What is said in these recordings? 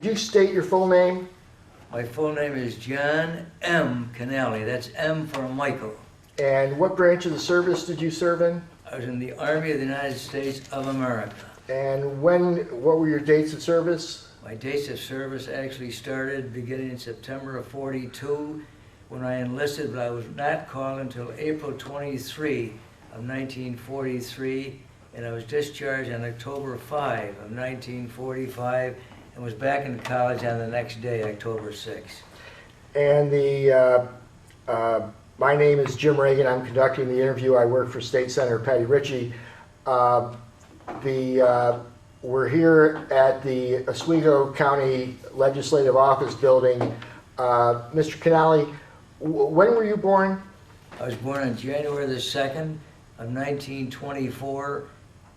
Could you state your full name? My full name is John M. Canale. That's M for Michael. And what branch of the service did you serve in? I was in the Army of the United States of America. And what were your dates of service? My dates of service actually started beginning in September of '42 when I enlisted, but I was not called until April 23 of 1943, and I was discharged on October 5 of 1945 and was back in college on the next day, October 6. And my name is Jim Regan. I'm conducting the interview. I work for State Senator Patty Ritchie. We're here at the Oswego County Legislative Office Building. Mr. Canale, when were you born? I was born on January the 2nd of 1924.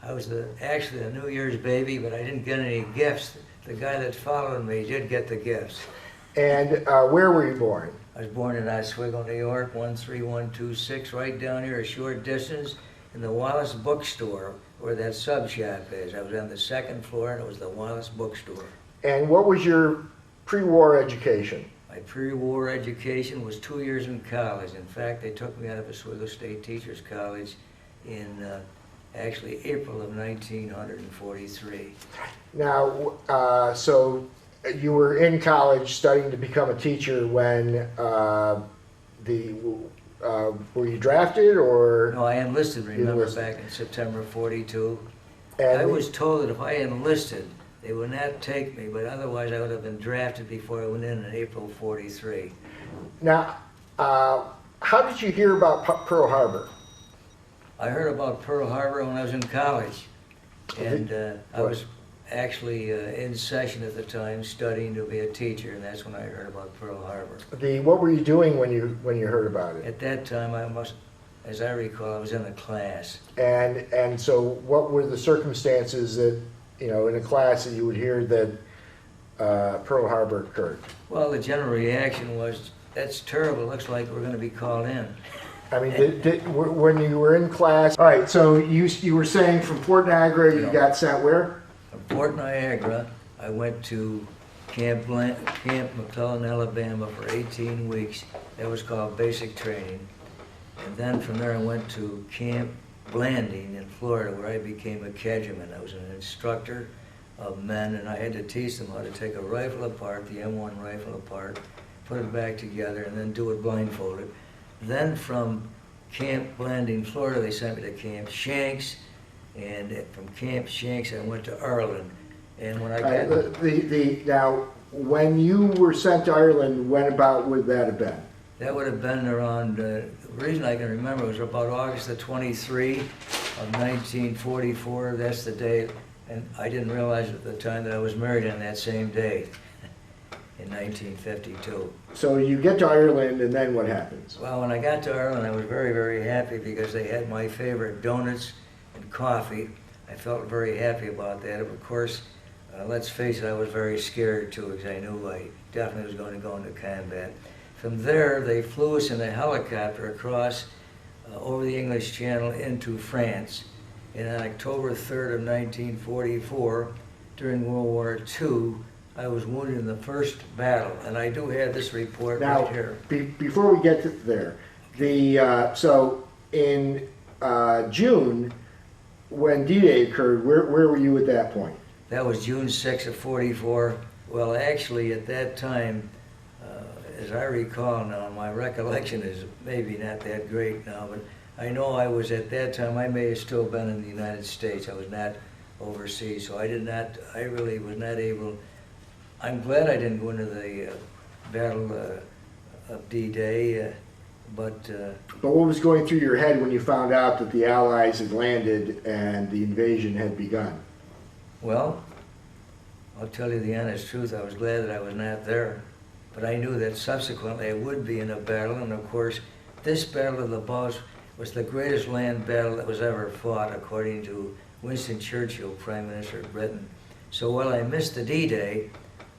I was actually a New Year's baby, but I didn't get any gifts. The guy that followed me did get the gifts. And where were you born? I was born in Oswego, New York, 13126, right down here, a short distance, in the Wallace Bookstore, where that sub shop is. I was on the second floor, and it was the Wallace Bookstore. And what was your pre-war education? My pre-war education was 2 years in college. In fact, they took me out of Oswego State Teachers College in actually April of 1943. Now, so you were in college studying to become a teacher when were you drafted or? No, I enlisted, remember, back in September of '42. And I was told that if I enlisted, they would not take me, but otherwise I would have been drafted before I went in April '43. Now, how did you hear about Pearl Harbor? I heard about Pearl Harbor when I was in college, and I was actually in session at the time studying to be a teacher, and that's when I heard about Pearl Harbor. What were you doing when you heard about it? At that time, as I recall, I was in a class. And so what were the circumstances that, in a class that you would hear that Pearl Harbor occurred? Well, the general reaction was, that's terrible, it looks like we're going to be called in. I mean, when you were in class, all right, so you were saying from Fort Niagara you got sent where? From Fort Niagara, I went to Camp McClellan, Alabama for 18 weeks. That was called basic training. And then from there I went to Camp Blanding in Florida, where I became a regiment. I was an instructor of men, and I had to teach them how to take a rifle apart, the M1 rifle apart, put it back together, and then do it blindfolded. Then from Camp Blanding, Florida, they sent me to Camp Shanks, and from Camp Shanks I went to Ireland. And when I got now, when you were sent to Ireland, when about would that have been? That would have been around, the reason I can remember was about August the 23 of 1944. That's the day, and I didn't realize at the time that I was married on that same day in 1952. So you get to Ireland, and then what happens? Well, when I got to Ireland, I was very, very happy because they had my favorite donuts and coffee. I felt very happy about that. Of course, let's face it, I was very scared too, because I knew I definitely was going to go into combat. From there, they flew us in a helicopter across over the English Channel into France. And on October 3rd of 1944, during World War II, I was wounded in the first battle. And I do have this report right here. Before we get to there, so in June, when D-Day occurred, where were you at that point? That was June 6th of '44. Well, actually, at that time, as I recall now, my recollection is maybe not that great now, but I know I was at that time, I may have still been in the United States. I was not overseas, so I really was not able. I'm glad I didn't go into the Battle of D-Day, but what was going through your head when you found out that the Allies had landed and the invasion had begun? Well, I'll tell you the honest truth, I was glad that I was not there. But I knew that subsequently I would be in a battle, and of course, this Battle of the Bulge was the greatest land battle that was ever fought, according to Winston Churchill, Prime Minister of Britain. So while I missed the D-Day,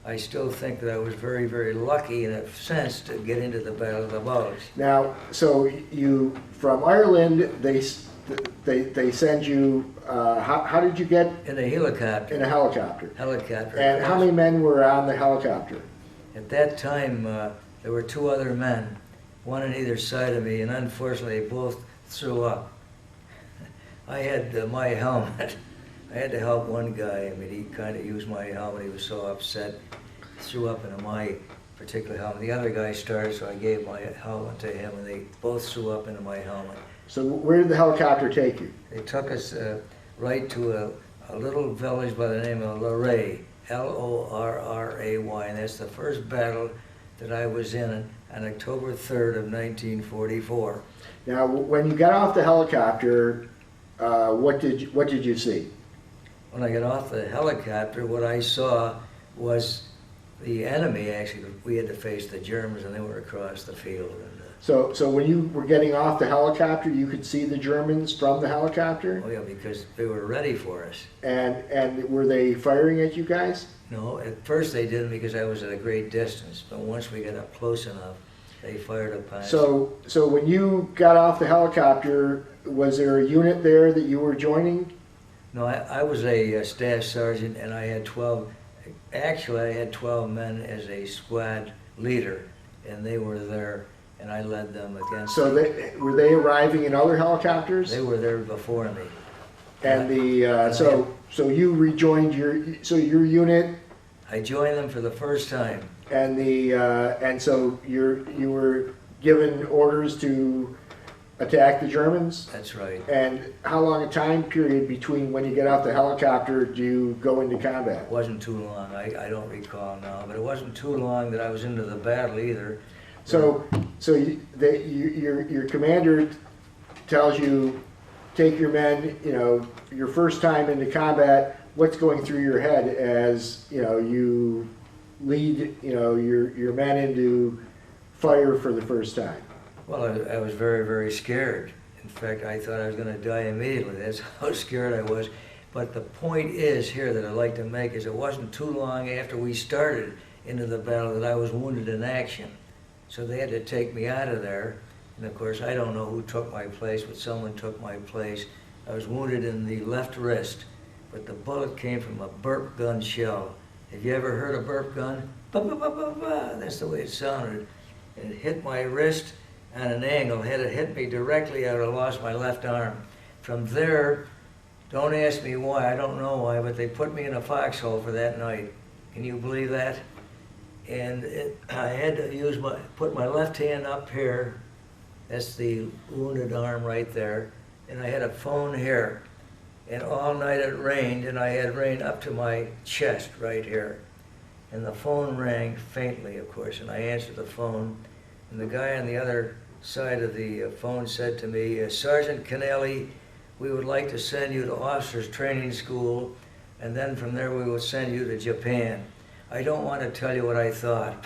I still think that I was very, very lucky in a sense to get into the Battle of the Bulge. Now, so you, from Ireland, they they send you, how did you get In a helicopter. in a helicopter? Helicopter. And how many men were on the helicopter? At that time, there were 2 other men, one on either side of me, and unfortunately, both threw up. I had my helmet. I had to help one guy. I mean, he kind of used my helmet. He was so upset, threw up into my particular helmet. The other guy started, so I gave my helmet to him, and they both threw up into my helmet. So where did the helicopter take you? They took us right to a little village by the name of Lorray, Lorray, and that's the first battle that I was in on October 3rd of 1944. Now, when you got off the helicopter, what did you see? When I got off the helicopter, what I saw was the enemy. Actually, we had to face the Germans, and they were across the field. And, So when you were getting off the helicopter, you could see the Germans from the helicopter? oh yeah, because they were ready for us. And were they firing at you guys? No, at first they didn't because I was at a great distance, but once we got up close enough, they fired upon us. So when you got off the helicopter, was there a unit there that you were joining? No, I was a staff sergeant, and I had 12, actually I had 12 men as a squad leader, and they were there, and I led them against. So were they arriving in other helicopters? They were there before me. And so you rejoined your unit, I joined them for the first time. and so you were given orders to attack the Germans? That's right. And how long a time period between when you get off the helicopter do you go into combat? It wasn't too long. I don't recall now, but it wasn't too long that I was into the battle either. So your commander tells you, take your men, your first time into combat, what's going through your head as, you lead, your men into fire for the first time? Well, I was very, very scared. In fact, I thought I was going to die immediately. That's how scared I was. But the point is here that I'd like to make is it wasn't too long after we started into the battle that I was wounded in action. So they had to take me out of there. And of course, I don't know who took my place, but someone took my place. I was wounded in the left wrist, but the bullet came from a burp gun shell. Have you ever heard a burp gun? Ba, ba, ba, ba, ba. That's the way it sounded. And it hit my wrist on an angle. Had it hit me directly, I would have lost my left arm. From there, don't ask me why, I don't know why, but they put me in a foxhole for that night. Can you believe that? And I had to put my left hand up here. That's the wounded arm right there. And I had a phone here. And all night it rained, and I had rain up to my chest right here. And the phone rang faintly, of course, and I answered the phone. And the guy on the other side of the phone said to me, Sergeant Canale, we would like to send you to officers training school, and then from there we will send you to Japan. I don't want to tell you what I thought.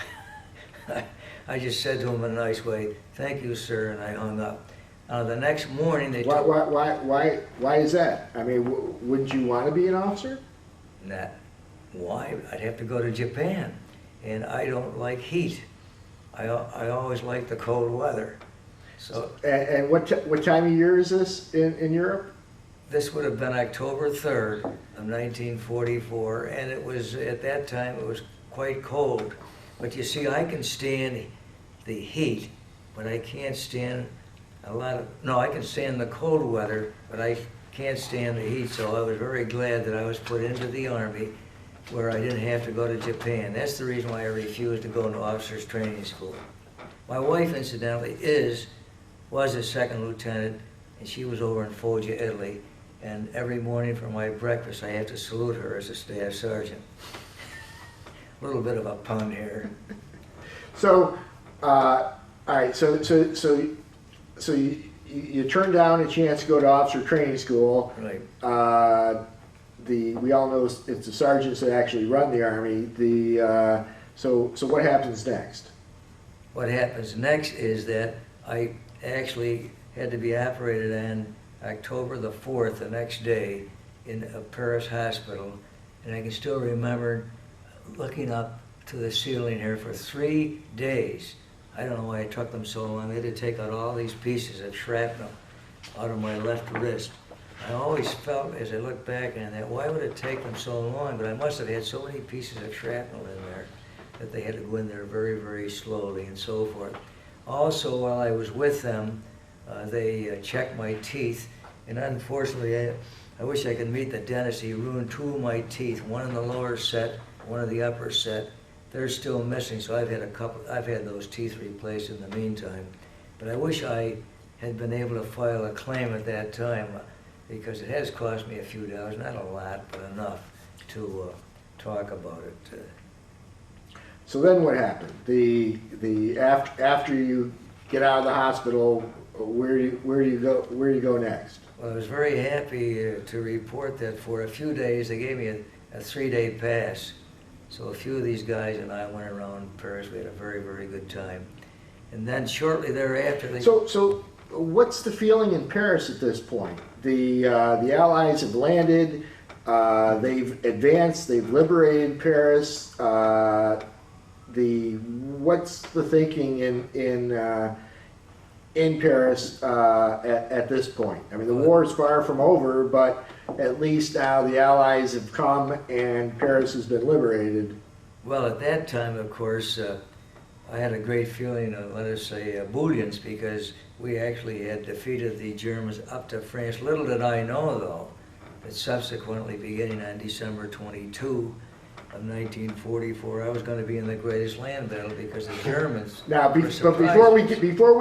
I just said to him in a nice way, thank you, sir, and I hung up. The next morning they took... Why is that? I mean, wouldn't you want to be an officer? Why? I'd have to go to Japan, and I don't like heat. I always like the cold weather. So. And what time of year is this in Europe? This would have been October 3rd of 1944, and it was, at that time, it was quite cold. But you see, I can stand the heat, but I can't stand I can stand the cold weather, but I can't stand the heat, so I was very glad that I was put into the Army where I didn't have to go to Japan. That's the reason why I refused to go into officers training school. My wife, incidentally, was a second lieutenant, and she was over in Foggia, Italy, and every morning for my breakfast I have to salute her as a staff sergeant. A little bit of a pun here. So, all right, so you turned down a chance to go to officer training school. Right. We all know it's the sergeants that actually run the Army. So what happens next? What happens next is that I actually had to be operated on October the 4th, the next day, in a Paris hospital. And I can still remember looking up to the ceiling here for 3 days. I don't know why it took them so long. They had to take out all these pieces of shrapnel. out of my left wrist. I always felt, as I look back on that, why would it take them so long? But I must have had so many pieces of shrapnel in there that they had to go in there very, very slowly and so forth. Also, while I was with them, they checked my teeth, and unfortunately, I wish I could meet the dentist. He ruined 2 of my teeth, one in the lower set, one in the upper set. They're still missing, so I've had those teeth replaced in the meantime. But I wish I had been able to file a claim at that time, because it has cost me a few dollars, not a lot, but enough to talk about it. So then what happened? After you get out of the hospital, where do you go next? Well, I was very happy to report that for a few days they gave me a 3-day pass. So a few of these guys and I went around Paris. We had a very, very good time. And then shortly thereafter, they... So what's the feeling in Paris at this point? The Allies have landed. They've advanced. They've liberated Paris. What's the thinking in Paris at this point? I mean, the war is far from over, but at least now the Allies have come and Paris has been liberated. Well, at that time, of course, I had a great feeling of, let us say, ebullience, because we actually had defeated the Germans up to France. Little did I know, though, that subsequently, beginning on December 22 of 1944, I was going to be in the greatest land battle, because the Germans. Now, but before we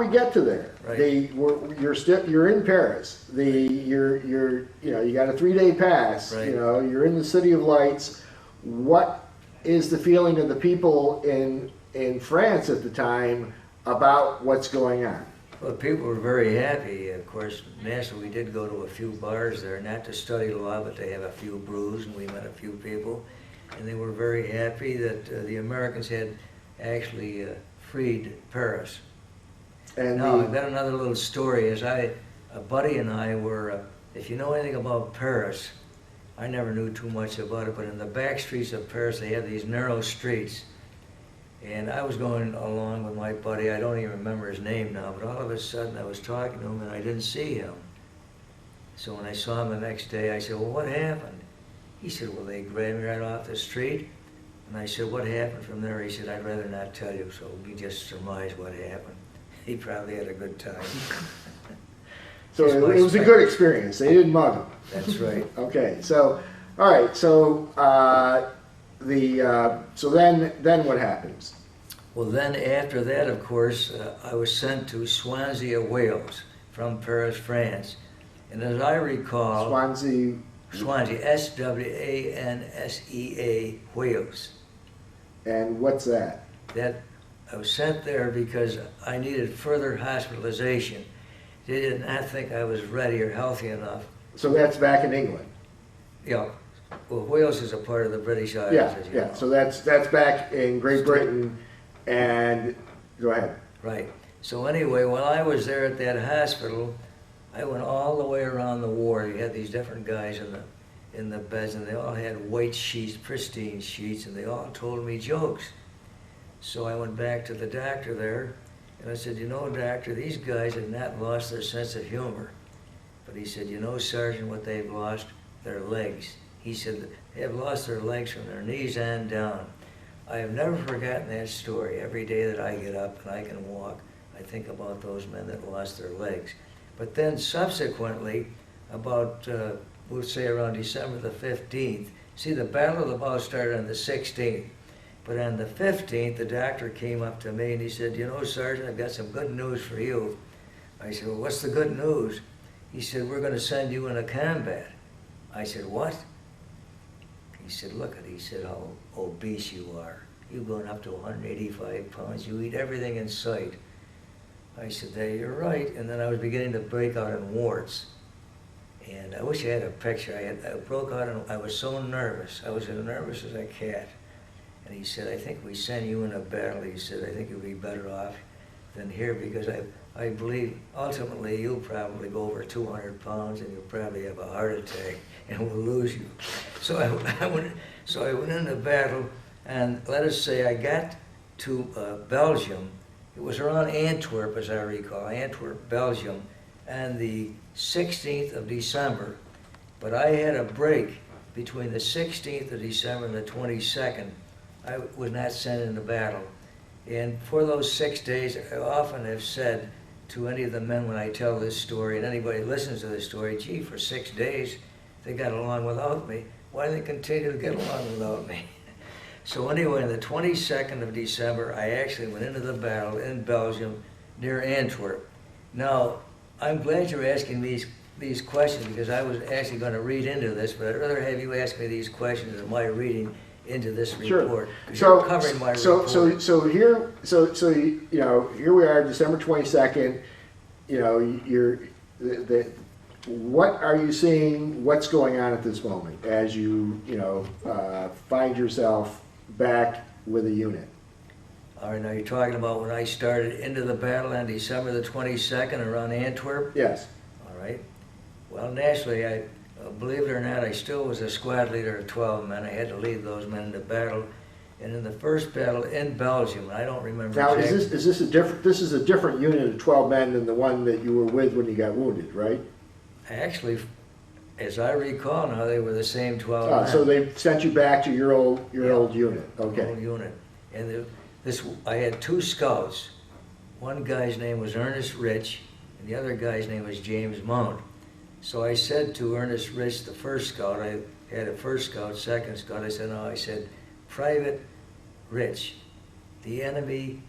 get to there, right. You're in Paris. You got a 3-day pass. Right. You're in the City of Lights. What is the feeling of the people in France at the time about what's going on? Well, people were very happy. Of course, naturally, we did go to a few bars there, not to study law, but to have a few brews, and we met a few people. And they were very happy that the Americans had actually freed Paris. And now, I've got another little story. A buddy and I were, if you know anything about Paris, I never knew too much about it, but in the back streets of Paris, they have these narrow streets. And I was going along with my buddy, I don't even remember his name now, but all of a sudden I was talking to him and I didn't see him. So when I saw him the next day, I said, well, what happened? He said, well, they grabbed me right off the street. And I said, what happened from there? He said, I'd rather not tell you, so we just surmise what happened. He probably had a good time. So it was a good experience. They didn't mug him. That's right. Okay, so, all right, so so then what happens? Well, then after that, of course, I was sent to Swansea, Wales, from Paris, France. And as I recall... Swansea, S-W-A-N-S-E-A, Wales. And what's that? That I was sent there because I needed further hospitalization. They did not think I was ready or healthy enough. So that's back in England? Yeah. Well, Wales is a part of the British Isles, as you know. So that's back in Great Britain, and go ahead. Right. So anyway, while I was there at that hospital, I went all the way around the ward. You had these different guys in the beds, and they all had white sheets, pristine sheets, and they all told me jokes. So I went back to the doctor there, and I said, you know, doctor, these guys have not lost their sense of humor. But he said, you know, Sergeant, what they've lost? Their legs. He said, they have lost their legs from their knees on down. I have never forgotten that story. Every day that I get up and I can walk, I think about those men that lost their legs. But then subsequently, about, we'll say around December the 15th, see, the Battle of the Bulge started on the 16th. But on the 15th, the doctor came up to me and he said, you know, Sergeant, I've got some good news for you. I said, well, what's the good news? He said, we're going to send you into combat. I said, what? He said, look at, he said, how obese you are. You're going up to 185 pounds. You eat everything in sight. I said, there, you're right. And then I was beginning to break out in warts. And I wish I had a picture. I broke out and I was so nervous. I was as nervous as a cat. And he said, I think we send you in a battle. He said, I think you'll be better off than here, because I believe ultimately you'll probably go over 200 pounds and you'll probably have a heart attack and we'll lose you. So I went into battle, and let us say I got to Belgium. It was around Antwerp, as I recall, Antwerp, Belgium. on the 16th of December, but I had a break between the 16th of December and the 22nd. I was not sent into battle. And for those 6 days, I often have said to any of the men when I tell this story, and anybody listens to this story, gee, for 6 days, they got along without me. Why do they continue to get along without me? So anyway, on the 22nd of December, I actually went into the battle in Belgium near Antwerp. Now, I'm glad you're asking these questions because I was actually going to read into this, but I'd rather have you ask me these questions than my reading into this report. Sure. You're covering my report. So here we are, December 22nd. What are you seeing? What's going on at this moment as you find yourself back with a unit? All right, now you're talking about when I started into the battle on December the 22nd around Antwerp? Yes. All right. Well, naturally, believe it or not, I still was a squad leader of 12 men. I had to lead those men into battle. And in the first battle in Belgium, I don't remember. Now, is this a different? This is a different unit of 12 men than the one that you were with when you got wounded, right? Actually, as I recall now, they were the same 12 men. So they sent you back to your old unit. Okay. Old unit. And I had 2 scouts. One guy's name was Ernest Rich, and the other guy's name was James Mount. So I said to Ernest Rich, the first scout, I had a first scout, second scout, I said, Private Rich, the enemy,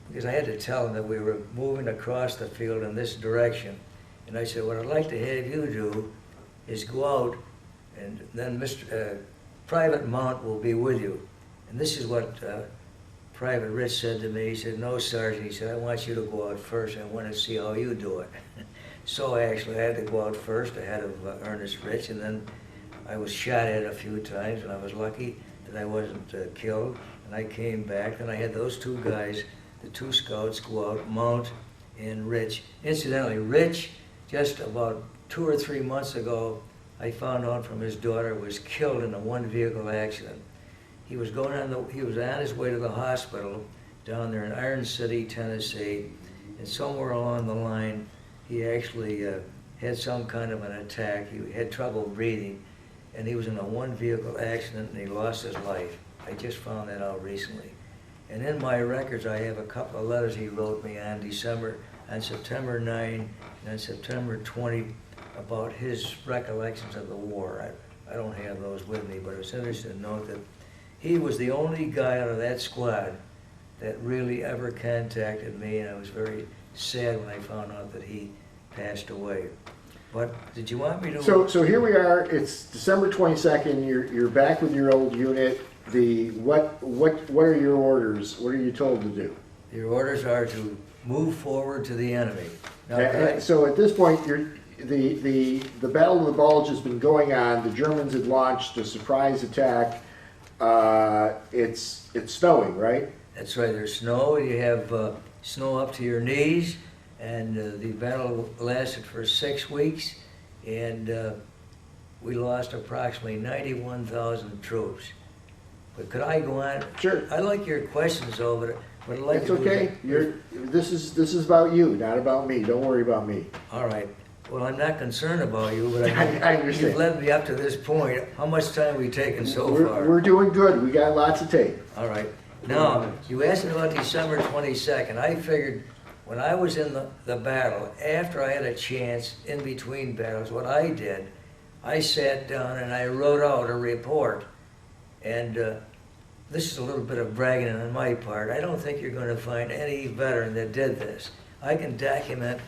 because I had to tell him that we were moving across the field in this direction. And I said, what I'd like to have you do is go out, and then Private Mount will be with you. And this is what Private Rich said to me. He said, no, Sergeant. He said, I want you to go out first. I want to see how you do it. So actually, I had to go out first ahead of Ernest Rich, and then I was shot at a few times, and I was lucky that I wasn't killed. And I came back, and I had those 2 guys, the 2 scouts, go out, Mount and Rich. Incidentally, Rich, just about 2 or 3 months ago, I found out from his daughter, was killed in a one-vehicle accident. He was on his way to the hospital down there in Iron City, Tennessee, and somewhere along the line, he actually had some kind of an attack. He had trouble breathing, and he was in a one-vehicle accident, and he lost his life. I just found that out recently. And in my records, I have a couple of letters he wrote me on September 9 and on September 20 about his recollections of the war. I don't have those with me, but it's interesting to note that he was the only guy out of that squad that really ever contacted me, and I was very sad when I found out that he passed away. But did you want me to? So here we are. It's December 22nd. You're back with your old unit. What are your orders? What are you told to do? Your orders are to move forward to the enemy. Now, so at this point, the Battle of the Bulge has been going on. The Germans had launched a surprise attack. It's snowing, right? That's right. There's snow. You have snow up to your knees, and the battle lasted for 6 weeks, and we lost approximately 91,000 troops. But could I go on? Sure. I like your questions, though, but I'd like It's to do okay. This is about you, not about me. Don't worry about me. All right. Well, I'm not concerned about you, but I understand. You've led me up to this point. How much time have we taken so far? We're doing good. We got lots of tape. All right. Now, you asked me about December 22nd. I figured when I was in the battle, after I had a chance in between battles, what I did, I sat down and I wrote out a report. And this is a little bit of bragging on my part. I don't think you're going to find any veteran that did this. I can document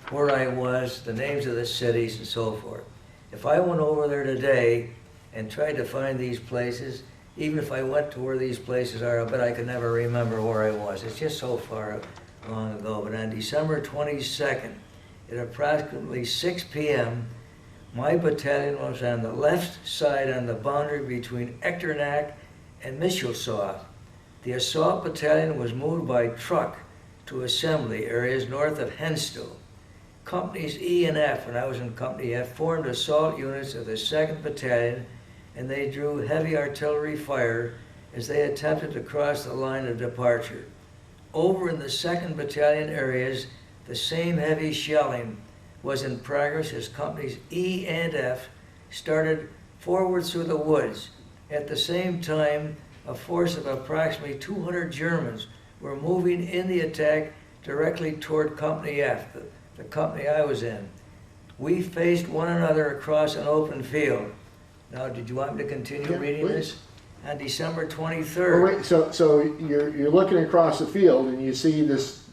where I was, the names of the cities, and so forth. If I went over there today and tried to find these places, even if I went to where these places are, I bet I could never remember where I was. It's just so far long ago. But on December 22nd, at approximately 6 p.m., my battalion was on the left side on the boundary between Echternach and Michelsaw. The assault battalion was moved by truck to assembly areas north of Henstel. Companies E and F, when I was in Company F, formed assault units of the 2nd Battalion, and they drew heavy artillery fire as they attempted to cross the line of departure. Over in the 2nd Battalion areas, the same heavy shelling was in progress as companies E and F started forward through the woods. At the same time, a force of approximately 200 Germans were moving in the attack directly toward Company F, the company I was in. We faced one another across an open field. Now, did you want me to continue reading this? On December 23rd. Oh, wait, so you're looking across the field and you see this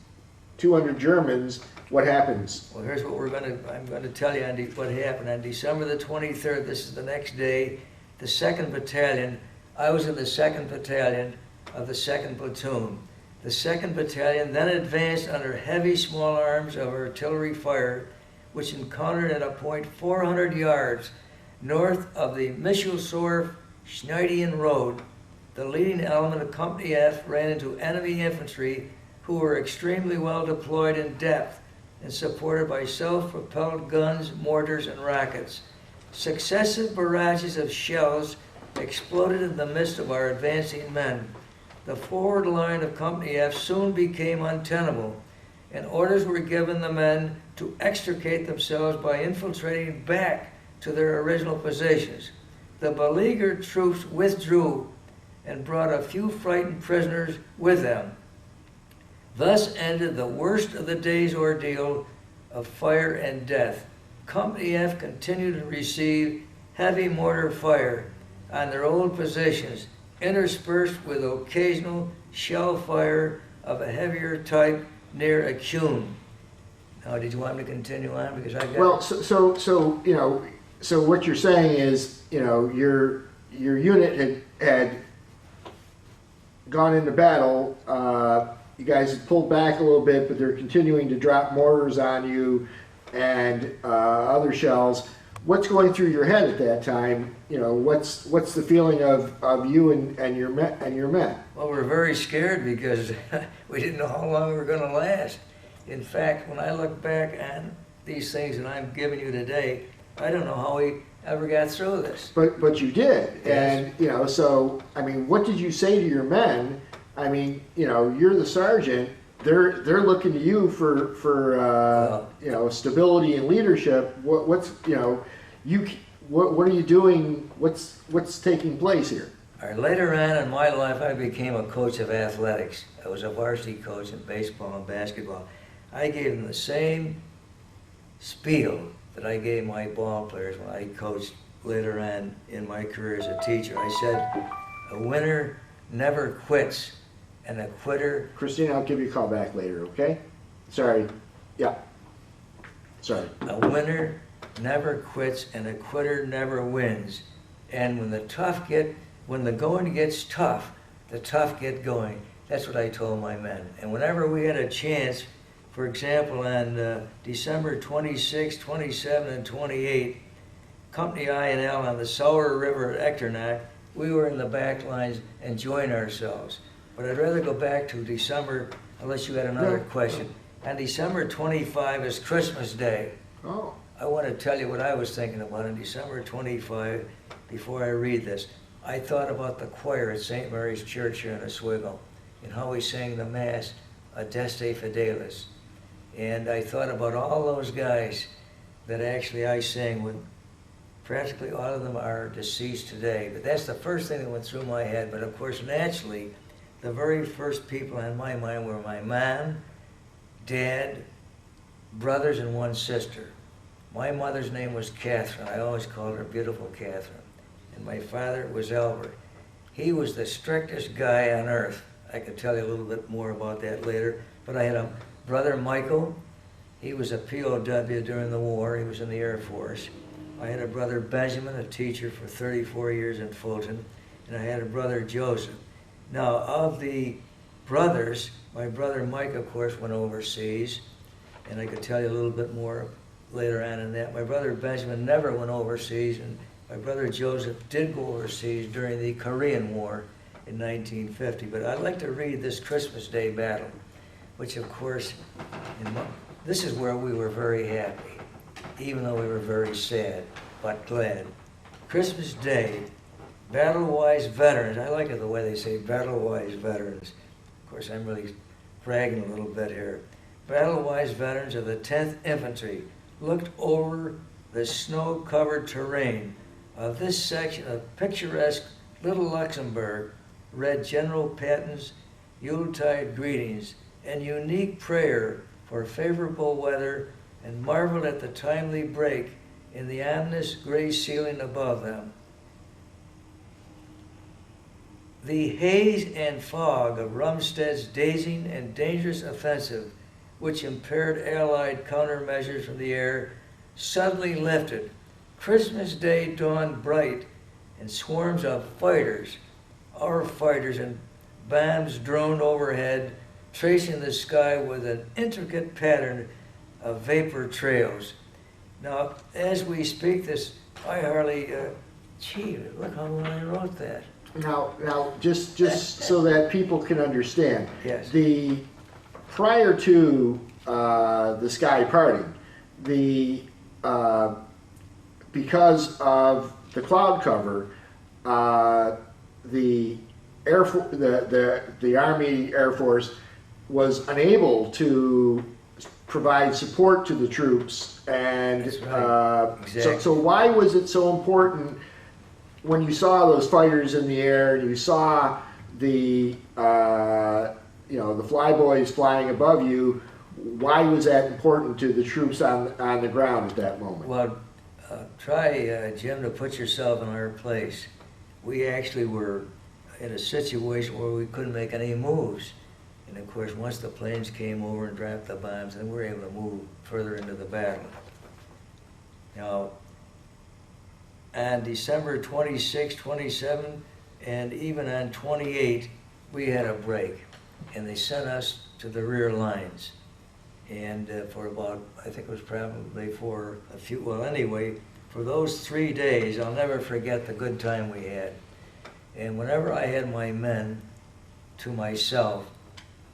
200 Germans. What happens? Well, here's what I'm gonna tell you on what happened. On December the 23rd, this is the next day, the 2nd Battalion, I was in the 2nd Battalion of the 2nd Platoon. The 2nd Battalion then advanced under heavy small arms of artillery fire, which encountered at a point 400 yards north of the Michelsdorf-Schneidian Road. The leading element of Company F ran into enemy infantry who were extremely well deployed in depth and supported by self-propelled guns, mortars, and rockets. Successive barrages of shells exploded in the midst of our advancing men. The forward line of Company F soon became untenable, and orders were given the men to extricate themselves by infiltrating back to their original positions. The beleaguered troops withdrew and brought a few frightened prisoners with them. Thus ended the worst of the day's ordeal of fire and death. Company F continued to receive heavy mortar fire on their old positions, interspersed with occasional shell fire of a heavier type near Acune. Now, did you want me to continue on? Because I got... Well, so you know, so what you're saying is, you know, your unit had gone into battle. You guys had pulled back a little bit, but they're continuing to drop mortars on you and other shells. What's going through your head at that time? You know, what's the feeling of you and your men? Well, we're very scared because we didn't know how long we were going to last. In fact, when I look back on these things that I'm giving you today, I don't know how we ever got through this. But you did, Yes. and you know. So I mean, what did you say to your men? I mean, you know, you're the sergeant. They're looking to you for you know, stability and leadership. What's you know, what are you doing? What's taking place here? All right, later on in my life, I became a coach of athletics. I was a varsity coach in baseball and basketball. I gave them the same spiel that I gave my ball players when I coached later on in my career as a teacher. I said, a winner never quits, and a quitter... Christine, I'll give you a call back later, okay? Sorry. Yeah. Sorry. A winner never quits, and a quitter never wins. And when the going gets tough, the tough get going. That's what I told my men. And whenever we had a chance, for example, on December 26, 27, and 28, Company I and L on the Sauer River at Echternach, we were in the back lines enjoying ourselves. But I'd rather go back to December, unless you had another question. On December 25 is Christmas Day. Oh. I want to tell you what I was thinking about on December 25 before I read this. I thought about the choir at St. Mary's Church here in Oswego and how we sang the Mass, Adeste Fidelis. And I thought about all those guys that actually I sang with. Practically all of them are deceased today. But that's the first thing that went through my head. But of course, naturally, the very first people on my mind were my mom, dad, brothers, and one sister. My mother's name was Catherine. I always called her Beautiful Catherine. And my father was Albert. He was the strictest guy on earth. I could tell you a little bit more about that later. But I had a brother, Michael. He was a POW during the war. He was in the Air Force. I had a brother, Benjamin, a teacher for 34 years in Fulton. And I had a brother, Joseph. Now, of the brothers, my brother Mike, of course, went overseas. And I could tell you a little bit more later on in that. My brother Benjamin never went overseas, and my brother Joseph did go overseas during the Korean War in 1950. But I'd like to read this Christmas Day battle, which of course, this is where we were very happy, even though we were very sad, but glad. Christmas Day, battle-wise veterans. I like it the way they say battle-wise veterans. Of course, I'm really bragging a little bit here. Battle-wise veterans of the 10th Infantry, looked over the snow-covered terrain of this section of picturesque Little Luxembourg, read General Patton's Yuletide greetings and unique prayer for favorable weather, and marveled at the timely break in the ominous gray ceiling above them. The haze and fog of Rumstead's dazing and dangerous offensive, which impaired Allied countermeasures from the air, suddenly lifted. Christmas Day dawned bright, and swarms of fighters, our fighters, and bombs droned overhead, tracing the sky with an intricate pattern of vapor trails. Now, as we speak this, I hardly, gee, look how long I wrote that. Now, just so that people can understand. Yes. Prior to the sky parting, because of the cloud cover, the Army Air Force was unable to provide support to the troops, and That's right. Exactly. so why was it so important when you saw those fighters in the air and you saw the the flyboys flying above you? Why was that important to the troops on the ground at that moment? Well, try, Jim, to put yourself in our place. We actually were in a situation where we couldn't make any moves. And of course, once the planes came over and dropped the bombs, then we were able to move further into the battle. Now, on December 26, 27, and even on 28, we had a break. And they sent us to the rear lines. And for about, I think it was probably for a few, well anyway, for those 3 days, I'll never forget the good time we had. And whenever I had my men to myself,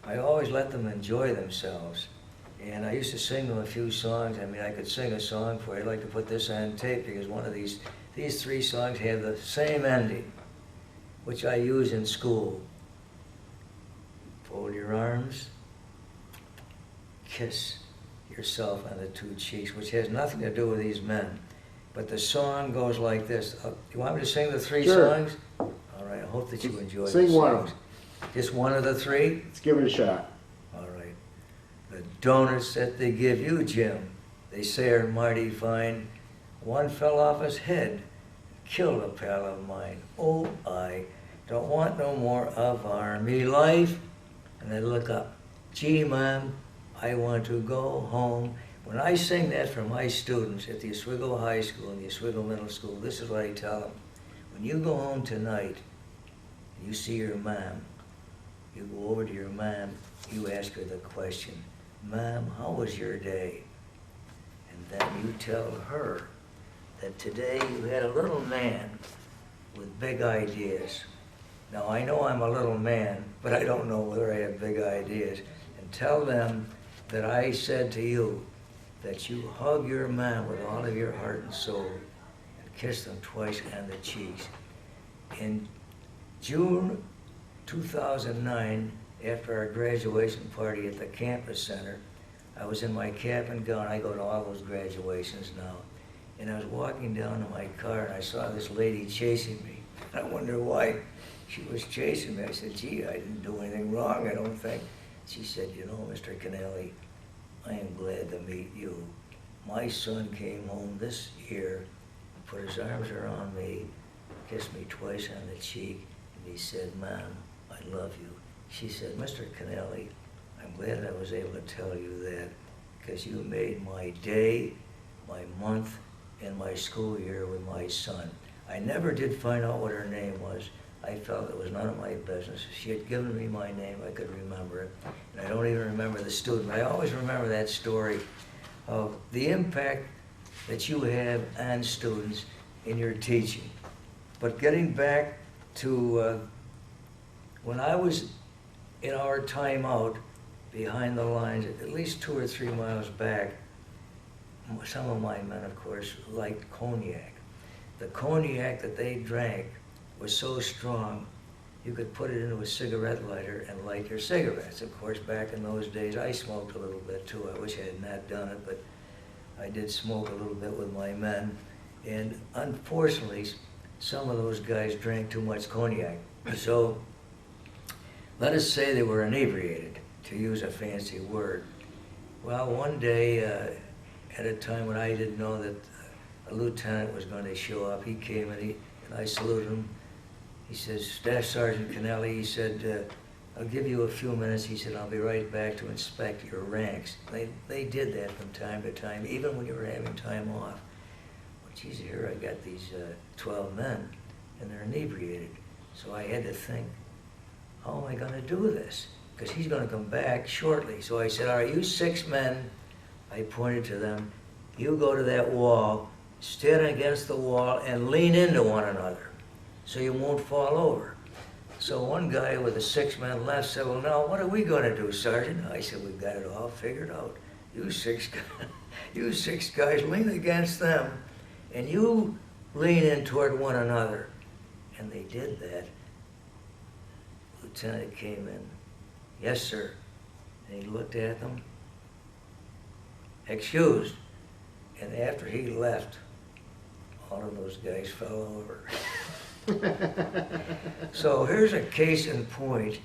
I always let them enjoy themselves. And I used to sing them a few songs. I mean, I could sing a song for you. I'd like to put this on tape because one of these 3 songs have the same ending, which I use in school. Fold your arms, kiss yourself on the 2 cheeks, which has nothing to do with these men. But the song goes like this. You want me to sing the 3 Sure. songs? All right, I hope that you enjoy Sing the one of songs. them. Just one of the 3? Let's give it a shot. All right. The donuts that they give you, Jim, they say are mighty fine. One fell off his head, killed a pal of mine. Oh, I don't want no more of Army life. And I look up, gee, Mom, I want to go home. When I sing that for my students at the Oswego High School and the Oswego Middle School, this is what I tell them. When you go home tonight, you see your mom, you go over to your mom, you ask her the question, Mom, how was your day? And then you tell her that today you had a little man with big ideas. Now, I know I'm a little man, but I don't know whether I have big ideas. And tell them that I said to you that you hug your mom with all of your heart and soul and kiss them twice on the cheeks. In June 2009, after our graduation party at the campus center, I was in my cap and gown. I go to all those graduations now. And I was walking down to my car and I saw this lady chasing me. I wonder why she was chasing me. I said, gee, I didn't do anything wrong, I don't think. She said, you know, Mr. Canale, I am glad to meet you. My son came home this year, put his arms around me, kissed me twice on the cheek, and he said, Mom, I love you. She said, Mr. Canale, I'm glad I was able to tell you that because you made my day, my month, and my school year with my son. I never did find out what her name was. I felt it was none of my business. She had given me my name, I could remember it. And I don't even remember the student. I always remember that story of the impact that you have on students in your teaching. But getting back to when I was in our timeout behind the lines, at least 2 or 3 miles back, some of my men, of course, liked cognac. The cognac that they drank was so strong, you could put it into a cigarette lighter and light your cigarettes. Of course, back in those days, I smoked a little bit too. I wish I had not done it, but I did smoke a little bit with my men, and unfortunately, some of those guys drank too much cognac. So, let us say they were inebriated, to use a fancy word. Well, one day, at a time when I didn't know that a lieutenant was going to show up, he came and I saluted him. He says, Staff Sergeant Canale, he said, I'll give you a few minutes. He said, I'll be right back to inspect your ranks. They did that from time to time, even when you were having time off. Well, geez, here I got these 12 men, and they're inebriated. So I had to think, how am I going to do this? Because he's going to come back shortly. So I said, all right, you 6 men, I pointed to them, you go to that wall, stand against the wall, and lean into one another so you won't fall over. So one guy with the 6 men left said, well, now what are we going to do, Sergeant? I said, we've got it all figured out. You 6 guys lean against them, and you lean in toward one another. And they did that. Lieutenant came in. Yes, sir. And he looked at them. Excused. And after he left, all of those guys fell over. So here's a case in point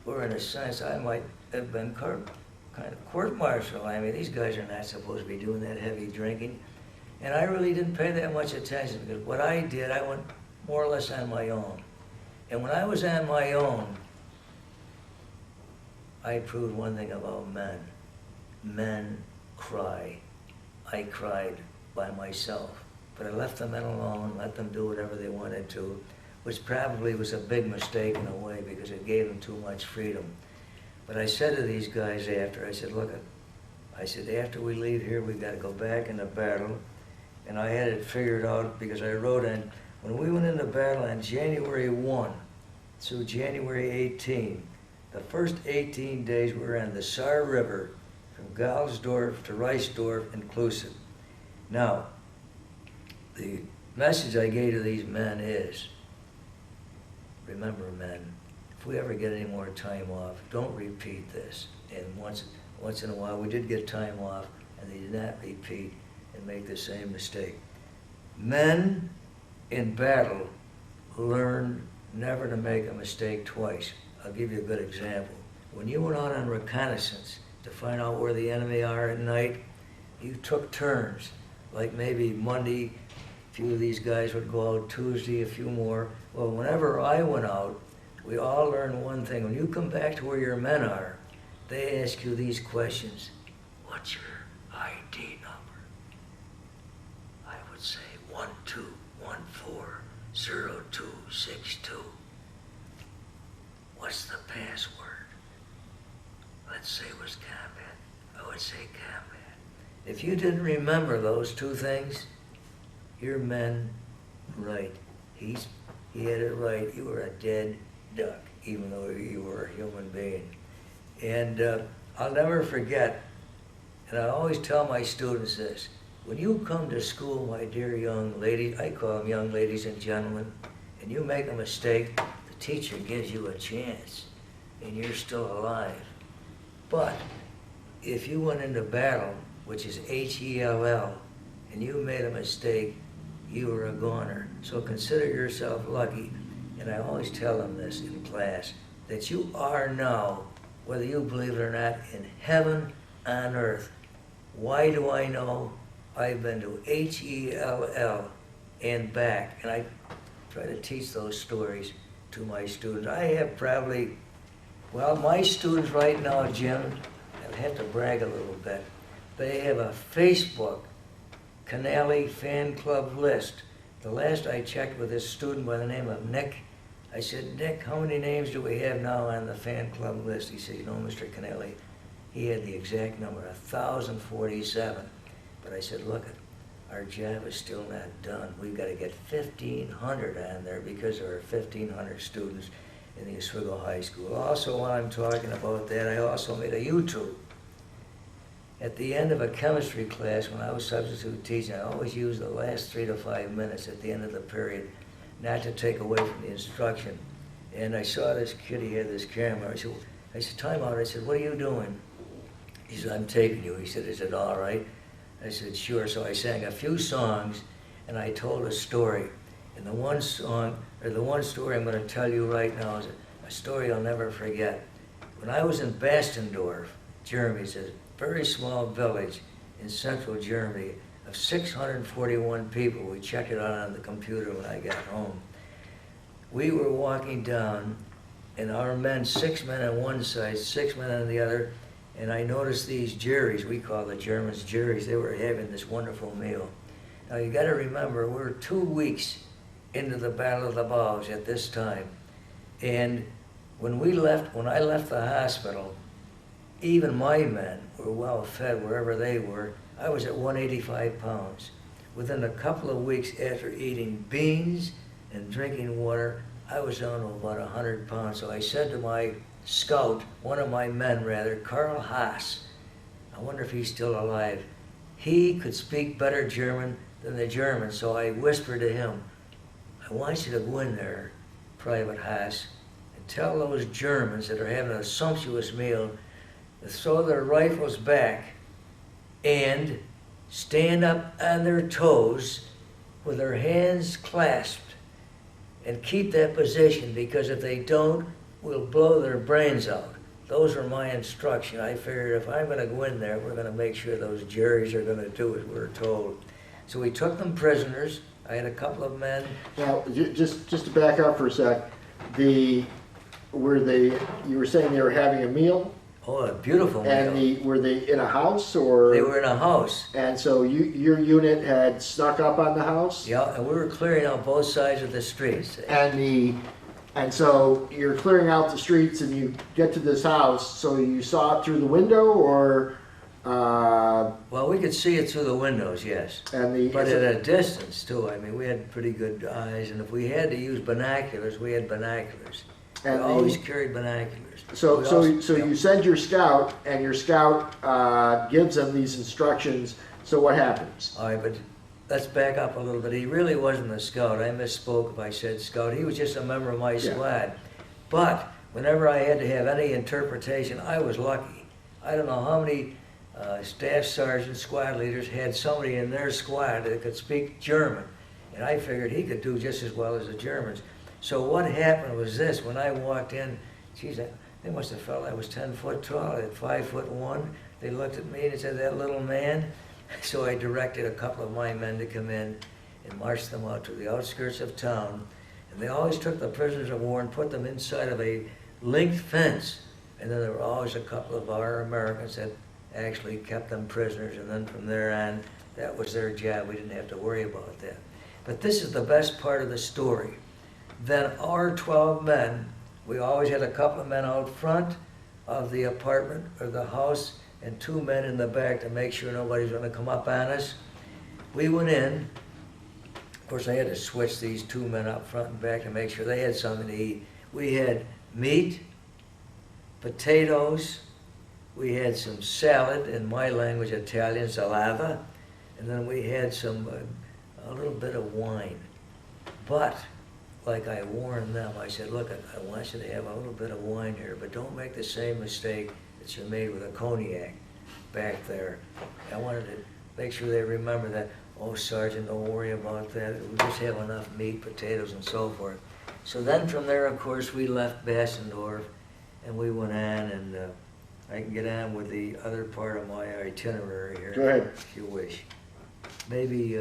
where, in a sense, I might have been kind of court-martial. I mean, these guys are not supposed to be doing that heavy drinking. And I really didn't pay that much attention, because what I did, I went more or less on my own. And when I was on my own, I proved one thing about men. Men cry. I cried by myself. But I left the men alone, let them do whatever they wanted to, which probably was a big mistake in a way, because it gave them too much freedom. But I said to these guys after, I said, look, I said, after we leave here, we've got to go back into battle. And I had it figured out, because I wrote in, when we went into battle on January 1 through January 18, the first 18 days we were on the Saar River from Galsdorf to Reisdorf inclusive. Now, the message I gave to these men is, remember, men, if we ever get any more time off, don't repeat this. And once in a while, we did get time off, and they did not repeat and make the same mistake. Men in battle learn never to make a mistake twice. I'll give you a good example. When you went out on reconnaissance to find out where the enemy are at night, you took turns. Like maybe Monday, a few of these guys would go out, Tuesday, a few more. Well, whenever I went out, we all learned one thing. When you come back to where your men are, they ask you these questions. What's your ID number? I would say 12140262. What's the password? Let's say it was combat. I would say combat. If you didn't remember those 2 things, your men, right, he had it right, you were a dead duck, even though you were a human being. And I'll never forget, and I always tell my students this, when you come to school, my dear young ladies, I call them young ladies and gentlemen, and you make a mistake, the teacher gives you a chance, and you're still alive. But if you went into battle, which is H-E-L-L, and you made a mistake, you were a goner. So consider yourself lucky, and I always tell them this in class, that you are now, whether you believe it or not, in heaven on earth. Why do I know? I've been to H-E-L-L and back, and I try to teach those stories to my students. I have probably, well, my students right now, Jim, I have to brag a little bit. They have a Facebook Canale fan club list. The last I checked with this student by the name of Nick, I said, Nick, how many names do we have now on the fan club list? He said, you know, Mr. Canale, he had the exact number, 1,047. But I said, look, our job is still not done. We've got to get 1,500 on there, because there are 1,500 students in the Oswego High School. Also, while I'm talking about that, I also made a YouTube. At the end of a chemistry class, when I was substitute teaching, I always used the last 3 to 5 minutes at the end of the period, not to take away from the instruction. And I saw this kid, he had this camera. I said, time out. I said, what are you doing? He said, I'm taping you. He said, is it all right? I said, sure. So I sang a few songs, and I told a story. And the one song, or the one story I'm going to tell you right now is a story I'll never forget. When I was in Bastendorf, Germany, it's a very small village in central Germany of 641 people. We checked it out on the computer when I got home. We were walking down, and our men, 6 men on one side, 6 men on the other, and I noticed these juries, we call the Germans juries, they were having this wonderful meal. Now you gotta remember, we're 2 weeks into the Battle of the Bulge at this time. And when I left the hospital, even my men were well fed wherever they were. I was at 185 pounds. Within a couple of weeks after eating beans and drinking water, I was down to about 100 pounds. So I said to my scout, one of my men rather, Karl Haas, I wonder if he's still alive. He could speak better German than the Germans, so I whispered to him, I want you to go in there, Private Haas, and tell those Germans that are having a sumptuous meal to throw their rifles back and stand up on their toes with their hands clasped and keep that position, because if they don't, we'll blow their brains out. Those were my instructions. I figured if I'm going to go in there, we're going to make sure those juries are going to do as we're told. So we took them prisoners. I had a couple of men. Now, just to back up for a sec, you were saying they were having a meal? Oh, a beautiful meal. And were they in a house, or? They were in a house. And so your unit had snuck up on the house? Yeah, and we were clearing out both sides of the streets. And so you're clearing out the streets and you get to this house, so you saw it through the window, or? Well, we could see it through the windows, yes. But at a distance, too. I mean, we had pretty good eyes, and if we had to use binoculars, we had binoculars. We always carried binoculars. So you send your scout, and your scout gives them these instructions. So what happens? All right, but let's back up a little bit. He really wasn't a scout. I misspoke if I said scout. He was just a member of my squad. But whenever I had to have any interpretation, I was lucky. I don't know how many staff sergeants, squad leaders had somebody in their squad that could speak German. And I figured he could do just as well as the Germans. So what happened was this: when I walked in, geez, they must have felt I was 10 foot tall. I had 5'1". They looked at me and said, that little man. So I directed a couple of my men to come in and march them out to the outskirts of town. And they always took the prisoners of war and put them inside of a linked fence. And then there were always a couple of our Americans that actually kept them prisoners. And then from there on, that was their job. We didn't have to worry about that. But this is the best part of the story. Then our 12 men, we always had a couple of men out front of the apartment or the house and 2 men in the back to make sure nobody's going to come up on us. We went in. Of course, I had to switch these 2 men up front and back to make sure they had something to eat. We had meat, potatoes, we had some salad, in my language Italian, salava, and then we had a little bit of wine. But like I warned them, I said, look, I want you to have a little bit of wine here, but don't make the same mistake that you made with a cognac back there. I wanted to make sure they remember that, oh, Sergeant, don't worry about that. We just have enough meat, potatoes, and so forth. So then from there, of course, we left Bastendorf, and we went on, and I can get on with the other part of my itinerary here. Go ahead. If you wish. Maybe,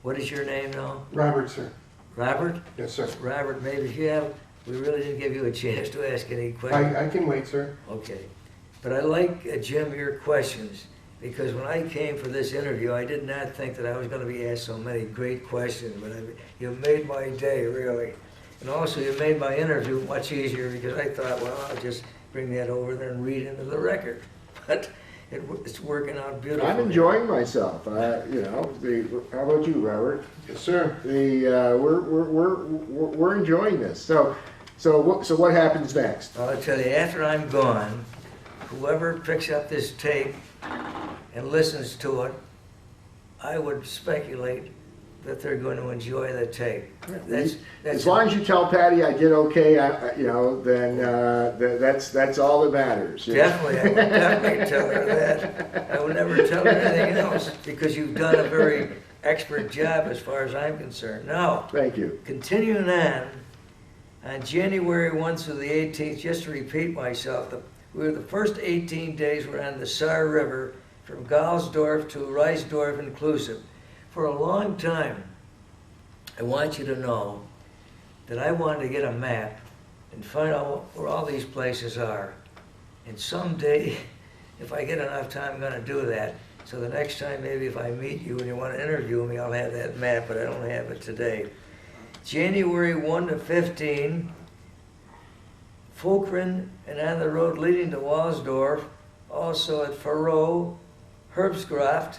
what is your name now? Robert, sir. Robert? Yes, sir. Robert, maybe if you have, we really didn't give you a chance to ask any questions. I can wait, sir. Okay. But I like, Jim, your questions, because when I came for this interview, I did not think that I was going to be asked so many great questions, but you made my day, really. And also, you made my interview much easier, because I thought, well, I'll just bring that over there and read into the record. But it's working out beautifully. I'm enjoying myself. How about you, Robert? Yes, sir. We're enjoying this. So what happens next? I'll tell you, after I'm gone, whoever picks up this tape and listens to it, I would speculate that they're going to enjoy the tape. That's As long as you tell Patty I did okay, you know, then that's all that matters. You know? Definitely, I would definitely tell her that. I would never tell her anything else, because you've done a very expert job as far as I'm concerned. Now, Thank you. continuing on January 1 through the 18th, just to repeat myself, we were the first 18 days were on the Saar River from Galsdorf to Reisdorf inclusive. For a long time, I want you to know that I wanted to get a map and find out where all these places are. And someday, if I get enough time, I'm going to do that. So the next time, maybe if I meet you and you want to interview me, I'll have that map, but I don't have it today. January 1 to 15, Fulkeren and on the road leading to Walsdorf, also at Faroe, Herbstgraft,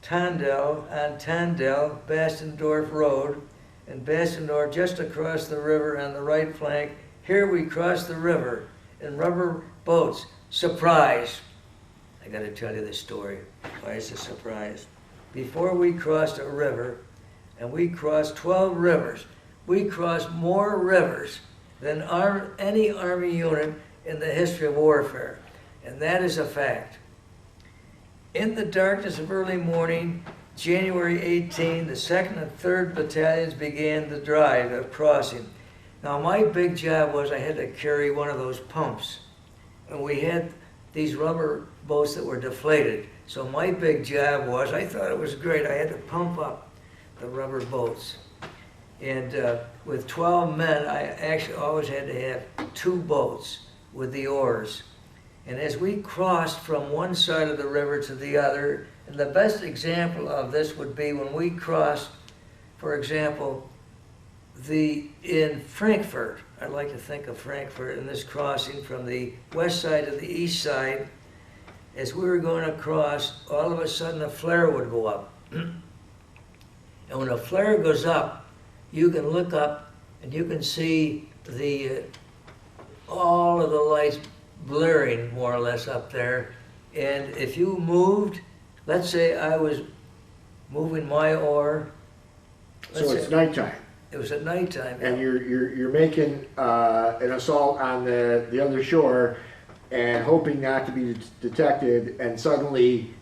Tandel, on Tandel, Bastendorf Road, and Bastendorf just across the river on the right flank. Here we crossed the river in rubber boats. Surprise! I got to tell you this story. Why is it a surprise? Before we crossed a river, and we crossed 12 rivers, we crossed more rivers than any Army unit in the history of warfare. And that is a fact. In the darkness of early morning, January 18, the 2nd and 3rd Battalions began the drive of crossing. Now my big job was I had to carry one of those pumps. And we had these rubber boats that were deflated. So my big job was, I thought it was great, I had to pump up the rubber boats. And with 12 men, I actually always had to have 2 boats with the oars. And as we crossed from one side of the river to the other, and the best example of this would be when we crossed, for example, in Frankfurt. I like to think of Frankfurt in this crossing from the west side to the east side. As we were going across, all of a sudden a flare would go up. And when a flare goes up, you can look up and you can see all of the lights blaring more or less up there. And if you moved, let's say I was moving my oar. So it's nighttime. It was at nighttime. And you're making an assault on the other shore and hoping not to be detected, and suddenly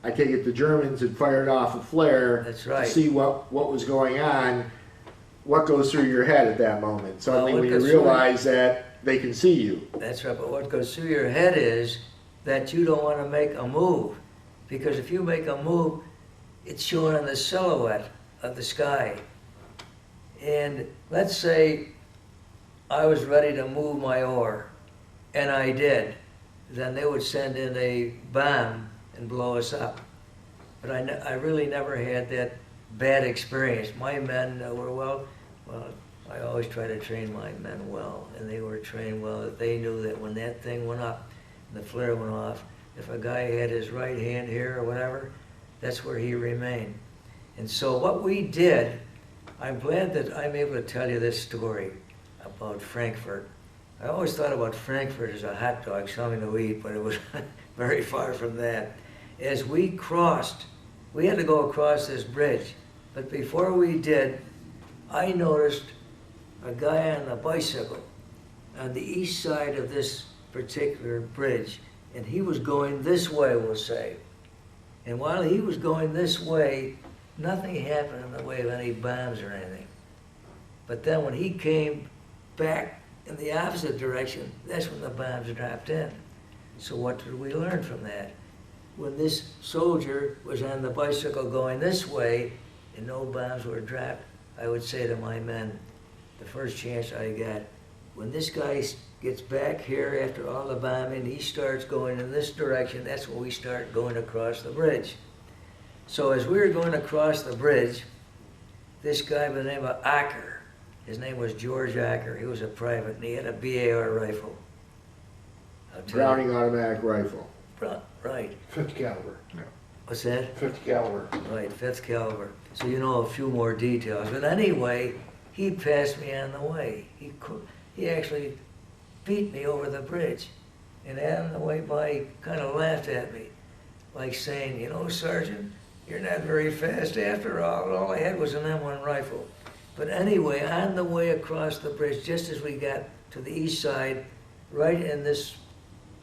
I take it the Germans had fired off a flare. That's right. To see what was going on. What goes through your head at that moment? Suddenly Well, when you realize that they can see you. That's right, but what goes through your head is that you don't want to make a move, because if you make a move, it's showing on the silhouette of the sky. And let's say I was ready to move my oar, and I did, then they would send in a bomb and blow us up. But I really never had that bad experience. My men were well, I always try to train my men well, and they were trained well, that they knew that when that thing went up and the flare went off, if a guy had his right hand here or whatever, that's where he remained. And so what we did, I'm glad that I'm able to tell you this story about Frankfurt. I always thought about Frankfurt as a hot dog, something to eat, but it was very far from that. As we crossed, we had to go across this bridge, but before we did, I noticed a guy on a bicycle on the east side of this particular bridge, and he was going this way, we'll say. And while he was going this way, nothing happened in the way of any bombs or anything. But then when he came back in the opposite direction, that's when the bombs dropped in. So what did we learn from that? When this soldier was on the bicycle going this way and no bombs were dropped, I would say to my men, the first chance I got, when this guy gets back here after all the bombing, he starts going in this direction, that's when we start going across the bridge. So as we were going across the bridge, this guy by the name of Acker, his name was George Acker, he was a private, and he had a BAR rifle. Browning automatic rifle. Right. 50 caliber. No. What's that? 50 caliber. Right, 5th caliber. So you know a few more details. But anyway, he passed me on the way. He actually beat me over the bridge. And on the way by, he kind of laughed at me, like saying, you know, Sergeant, you're not very fast after all I had was an M1 rifle. But anyway, on the way across the bridge, just as we got to the east side, right in this,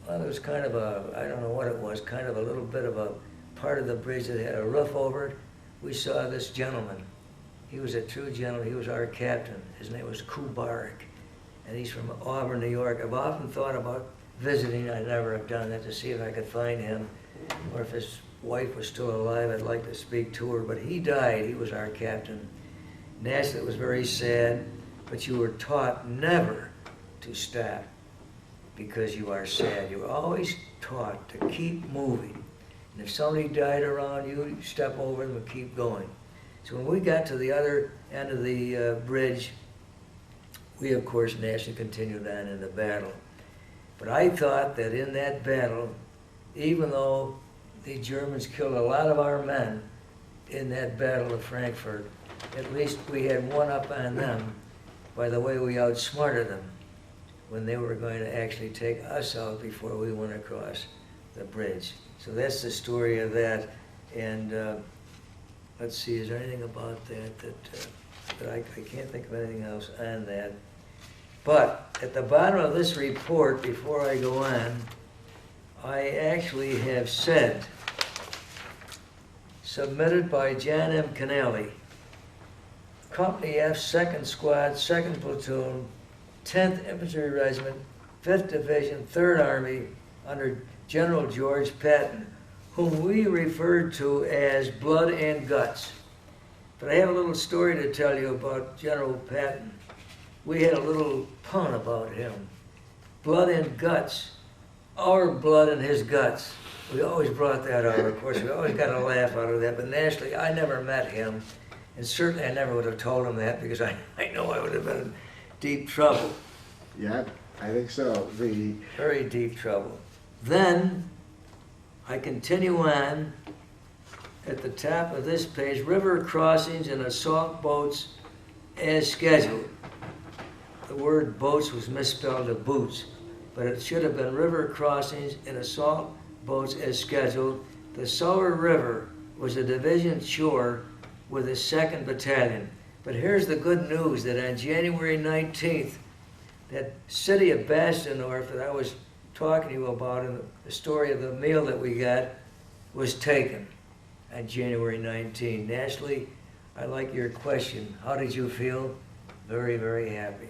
well, it was kind of a, I don't know what it was, kind of a little bit of a part of the bridge that had a roof over it, we saw this gentleman. He was a true gentleman. He was our captain. His name was Kubarik, and he's from Auburn, New York. I've often thought about visiting. I never have done that, to see if I could find him, or if his wife was still alive. I'd like to speak to her, but he died. He was our captain. Naturally, it was very sad, but you were taught never to stop because you are sad. You were always taught to keep moving. And if somebody died around you, you step over them and keep going. So when we got to the other end of the bridge, we of course naturally continued on in the battle. But I thought that in that battle, even though the Germans killed a lot of our men in that Battle of Frankfurt, at least we had one up on them by the way we outsmarted them when they were going to actually take us out before we went across the bridge. So that's the story of that. And let's see, is there anything about that I can't think of anything else on that. But at the bottom of this report, before I go on, I actually have said, submitted by John M. Canale, Company F, 2nd Squad, 2nd Platoon, 10th Infantry Regiment, 5th Division, 3rd Army, under General George Patton, whom we referred to as Blood and Guts. But I have a little story to tell you about General Patton. We had a little pun about him. Blood and Guts, our blood and his guts. We always brought that out, of course. We always got a laugh out of that, but naturally, I never met him. And certainly I never would have told him that because I know I would have been in deep trouble. Yeah, I think so. Very deep trouble. Then I continue on at the top of this page, river crossings and assault boats as scheduled. The word boats was misspelled to boots, but it should have been river crossings and assault boats as scheduled. The Sour River was a division shore with the 2nd Battalion. But here's the good news, that on January 19th, that city of Bastogne that I was talking to you about in the story of the meal that we got was taken on January 19th. Naturally, I like your question. How did you feel? Very, very happy.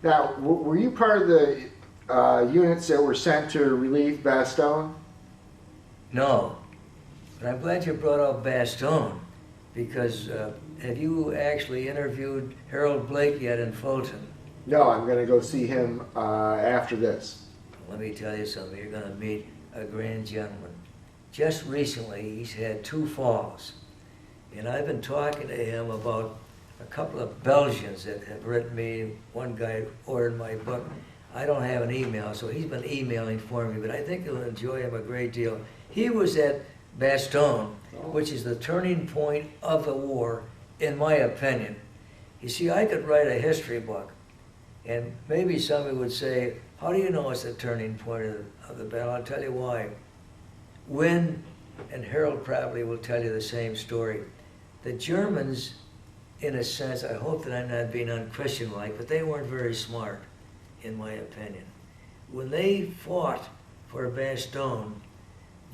Now, were you part of the units that were sent to relieve Bastogne? No, but I'm glad you brought up Bastogne, because have you actually interviewed Harold Blake yet in Fulton? No, I'm going to go see him after this. Let me tell you something, you're going to meet a grand gentleman. Just recently, he's had 2 falls, and I've been talking to him about a couple of Belgians that have written me. One guy ordered my book. I don't have an email, so he's been emailing for me, but I think you'll enjoy him a great deal. He was at Bastogne, which is the turning point of the war, in my opinion. You see, I could write a history book, and maybe somebody would say, how do you know it's the turning point of the battle? I'll tell you why. Wynne and Harold probably will tell you the same story. The Germans, in a sense, I hope that I'm not being unchristian-like, but they weren't very smart, in my opinion. When they fought for Bastogne,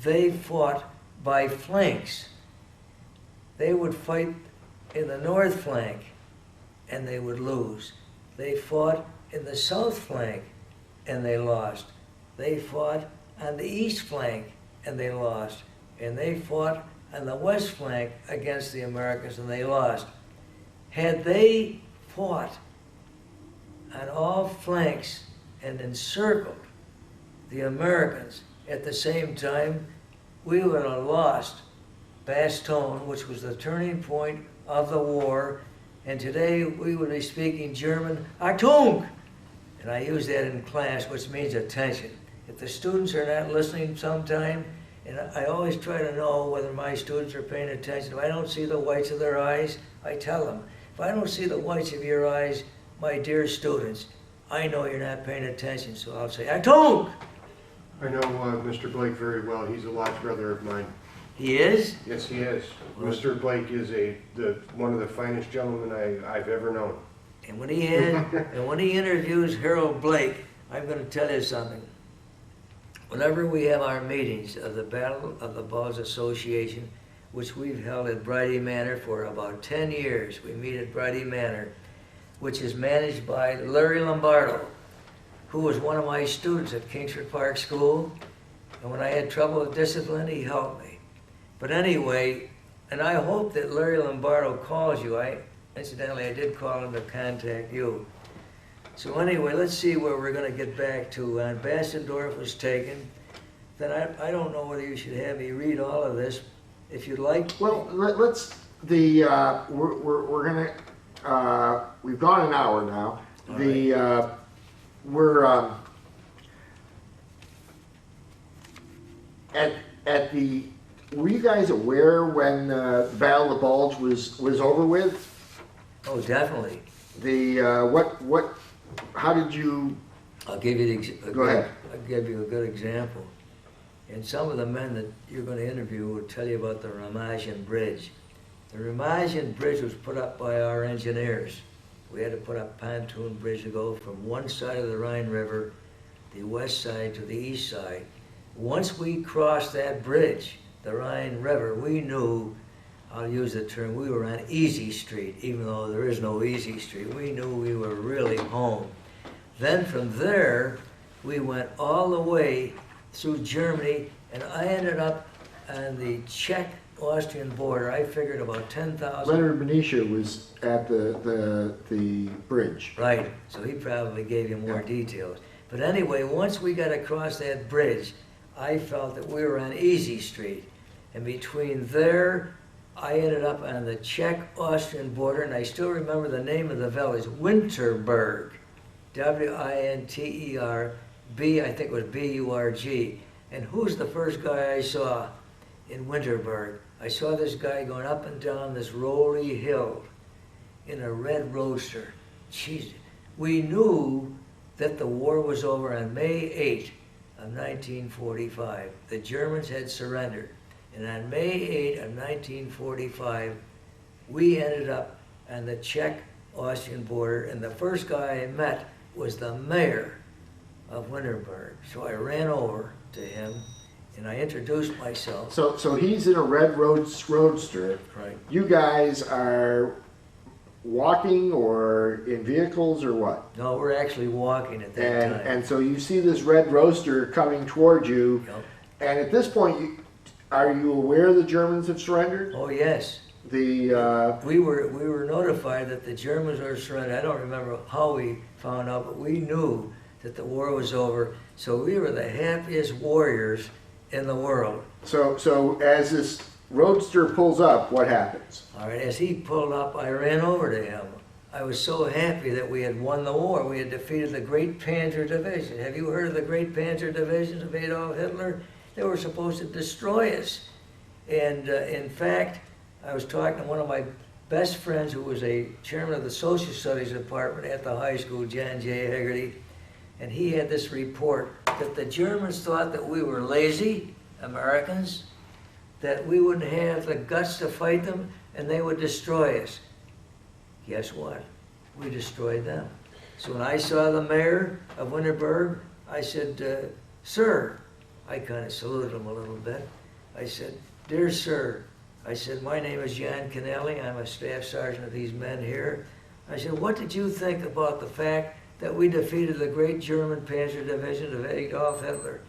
they fought by flanks. They would fight in the north flank, and they would lose. They fought in the south flank, and they lost. They fought on the east flank, and they lost. And they fought on the west flank against the Americans, and they lost. Had they fought on all flanks and encircled the Americans at the same time, we would have lost Bastogne, which was the turning point of the war, and today we would be speaking German, Achtung! And I use that in class, which means attention. If the students are not listening sometime, and I always try to know whether my students are paying attention. If I don't see the whites of their eyes, I tell them. If I don't see the whites of your eyes, my dear students, I know you're not paying attention, so I'll say, Achtung! I know Mr. Blake very well. He's a lodge brother of mine. He is? Yes, he is. Mr. Blake is one of the finest gentlemen I've ever known. And when he interviews Harold Blake, I'm going to tell you something. Whenever we have our meetings of the Battle of the Bulge Association, which we've held at Bridie Manor for about 10 years, we meet at Bridie Manor, which is managed by Larry Lombardo, who was one of my students at Kingsford Park School. And when I had trouble with discipline, he helped me. But anyway, and I hope that Larry Lombardo calls you. Incidentally, I did call him to contact you. So anyway, let's see where we're going to get back to. Bassendorf was taken. Then I don't know whether you should have me read all of this, if you'd like. Well, let's, we're gonna, we've gone an hour now. All We're, at the, were you guys aware when the Battle of the Bulge was over with? Oh, definitely. How did you? I'll give you Go ahead. I'll give you a good example. And some of the men that you're going to interview will tell you about the Remagen Bridge. The Remagen Bridge was put up by our engineers. We had to put up a pontoon bridge to go from one side of the Rhine River, the west side, to the east side. Once we crossed that bridge, the Rhine River, we knew, I'll use the term, we were on easy street, even though there is no easy street. We knew we were really home. Then from there, we went all the way through Germany, and I ended up on the Czech-Austrian border. I figured about 10,000. Leonard Benicia was at the bridge. Right, so he probably gave you more details. But anyway, once we got across that bridge, I felt that we were on easy street. And between there, I ended up on the Czech-Austrian border, and I still remember the name of the village, Winterberg. W-I-N-T-E-R-B, I think it was B-U-R-G. And who's the first guy I saw in Winterberg? I saw this guy going up and down this rolly hill in a red roadster. Jeez, we knew that the war was over on May 8 of 1945. The Germans had surrendered. And on May 8 of 1945, we ended up on the Czech-Austrian border, and the first guy I met was the mayor of Winterberg. So I ran over to him, and I introduced myself. So he's in a red roadster. Right. You guys are walking or in vehicles or what? No, we're actually walking at that time. And so you see this red roadster coming toward you, Yep. and at this point, are you aware the Germans have surrendered? Oh, yes. We were notified that the Germans were surrendered. I don't remember how we found out, but we knew that the war was over. So we were the happiest warriors in the world. So as this roadster pulls up, what happens? All right, as he pulled up, I ran over to him. I was so happy that we had won the war. We had defeated the Great Panzer Division. Have you heard of the Great Panzer Division of Adolf Hitler? They were supposed to destroy us. And in fact, I was talking to one of my best friends who was a chairman of the Social Studies Department at the high school, John J. Hegarty, and he had this report that the Germans thought that we were lazy Americans, that we wouldn't have the guts to fight them, and they would destroy us. Guess what? We destroyed them. So when I saw the mayor of Winterberg, I said, sir, I kind of saluted him a little bit. I said, dear sir, I said, my name is John Canale. I'm a staff sergeant of these men here. I said, what did you think about the fact that we defeated the great German Panzer Division of Adolf Hitler?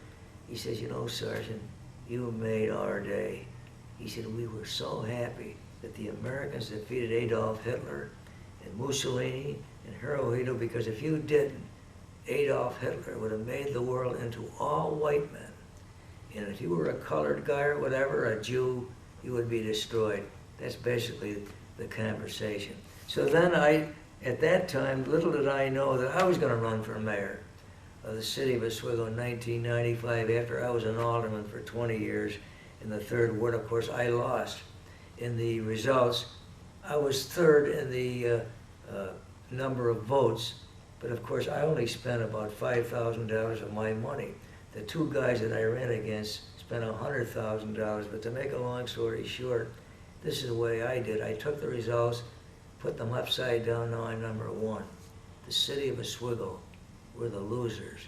He says, you know, Sergeant, you made our day. He said, we were so happy that the Americans defeated Adolf Hitler and Mussolini and Hirohito, because if you didn't, Adolf Hitler would have made the world into all white men. And if you were a colored guy or whatever, a Jew, you would be destroyed. That's basically the conversation. So then at that time, little did I know that I was going to run for mayor of the city of Oswego in 1995, after I was an alderman for 20 years in the third ward. Of course, I lost in the results. I was third in the number of votes, but of course, I only spent about $5,000 of my money. The two guys that I ran against spent $100,000. But to make a long story short, this is the way I did. I took the results, put them upside down. Now I'm number 1. The city of Oswego were the losers.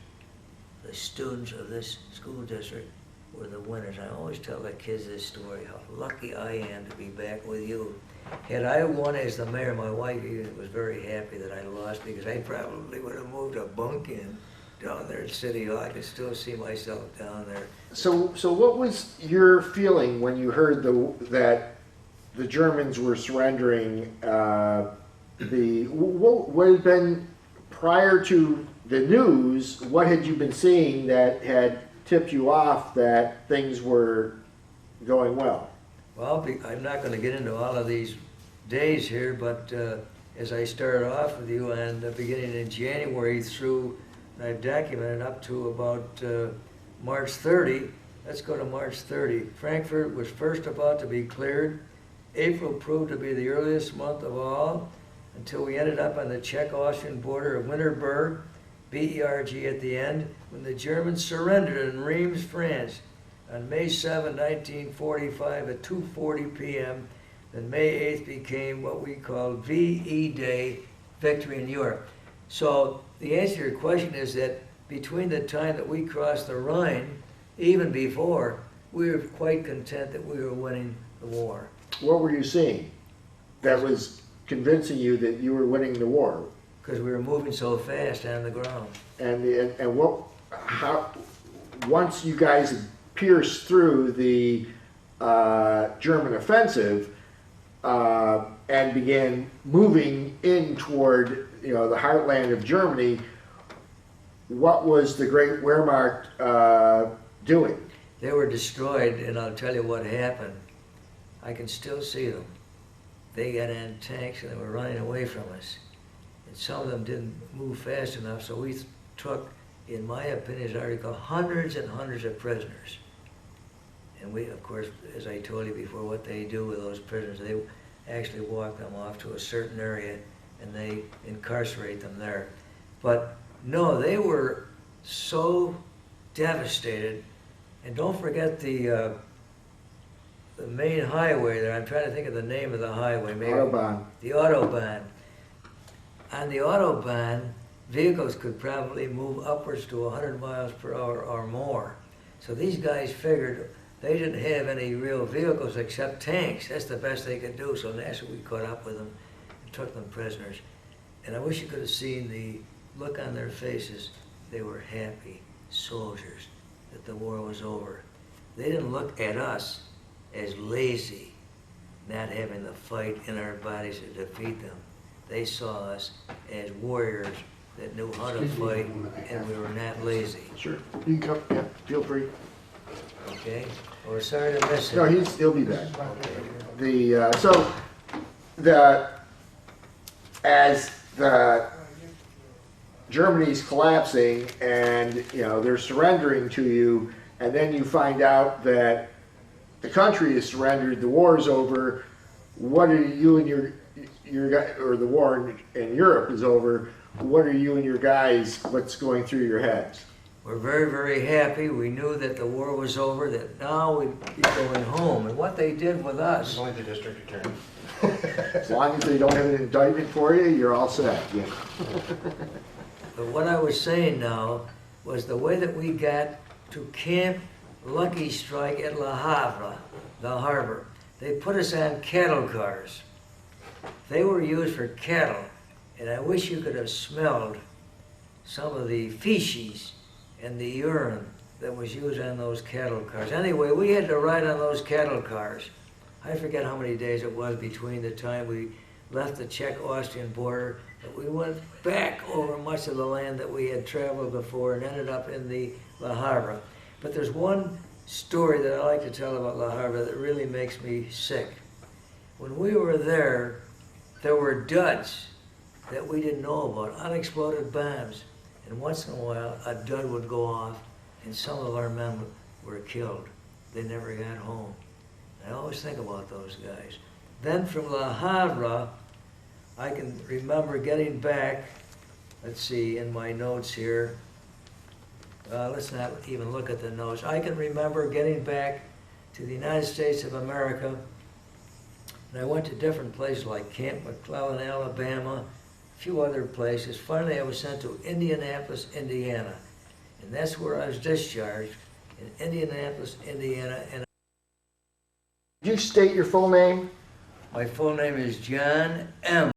The students of this school district were the winners. I always tell the kids this story, how lucky I am to be back with you. Had I won as the mayor, my wife was very happy that I lost, because I probably would have moved a bunk in down there at City Hall. I could still see myself down there. So what was your feeling when you heard that the Germans were surrendering? What had been prior to the news? What had you been seeing that had tipped you off that things were going well? Well, I'm not going to get into all of these days here, but as I started off with you, and beginning in January through, I've documented up to about March 30. Let's go to March 30. Frankfurt was first about to be cleared. April proved to be the earliest month of all, until we ended up on the Czech-Austrian border of Winterberg, B-E-R-G at the end, when the Germans surrendered in Reims, France, on May 7, 1945 at 2:40 p.m. Then May 8th became what we call VE Day, Victory in Europe. So the answer to your question is that between the time that we crossed the Rhine, even before, we were quite content that we were winning the war. What were you seeing that was convincing you that you were winning the war? Because we were moving so fast on the ground. Once you guys had pierced through the German offensive and began moving in toward the heartland of Germany, what was the Great Wehrmacht doing? They were destroyed, and I'll tell you what happened. I can still see them. They got in tanks and they were running away from us. And some of them didn't move fast enough, so we took, in my opinion, as I recall, hundreds and hundreds of prisoners. And we, of course, as I told you before, what they do with those prisoners, they actually walk them off to a certain area and they incarcerate them there. But no, they were so devastated. And don't forget the main highway there. I'm trying to think of the name of the highway. Maybe Autobahn. The Autobahn. On the Autobahn, vehicles could probably move upwards to 100 miles per hour or more. So these guys figured they didn't have any real vehicles except tanks. That's the best they could do. So naturally we caught up with them and took them prisoners. And I wish you could have seen the look on their faces. They were happy soldiers that the war was over. They didn't look at us as lazy, not having the fight in our bodies to defeat them. They saw us as warriors that knew how to fight, and we were not lazy. Sure, you can come. Yeah, feel free. Okay? We're sorry to miss it. No, he'll be back. As the Germany's collapsing and they're surrendering to you, and then you find out that the country is surrendered, the war is over. What are you and your or the war in Europe is over? What are you and your guys? What's going through your heads? We're very, very happy. We knew that the war was over, that now we'd be going home. And what they did with us. Only the district attorney. As long as they don't have an indictment for you, you're all set. Yeah. But what I was saying now was the way that we got to Camp Lucky Strike at Le Havre, the harbor. They put us on cattle cars. They were used for cattle, and I wish you could have smelled some of the feces and the urine that was used on those cattle cars. Anyway, we had to ride on those cattle cars. I forget how many days it was between the time we left the Czech-Austrian border, but we went back over much of the land that we had traveled before and ended up in the Le Havre. But there's one story that I like to tell about Le Havre that really makes me sick. When we were there were duds that we didn't know about, unexploded bombs. And once in a while, a dud would go off, and some of our men were killed. They never got home. I always think about those guys. Then from Le Havre, I can remember getting back, let's see, in my notes here, let's not even look at the notes. I can remember getting back to the United States of America, and I went to different places like Camp McClellan, Alabama, a few other places. Finally, I was sent to Indianapolis, Indiana, and that's where I was discharged, in Indianapolis, Indiana. And Could you state your full name? my full name is John M.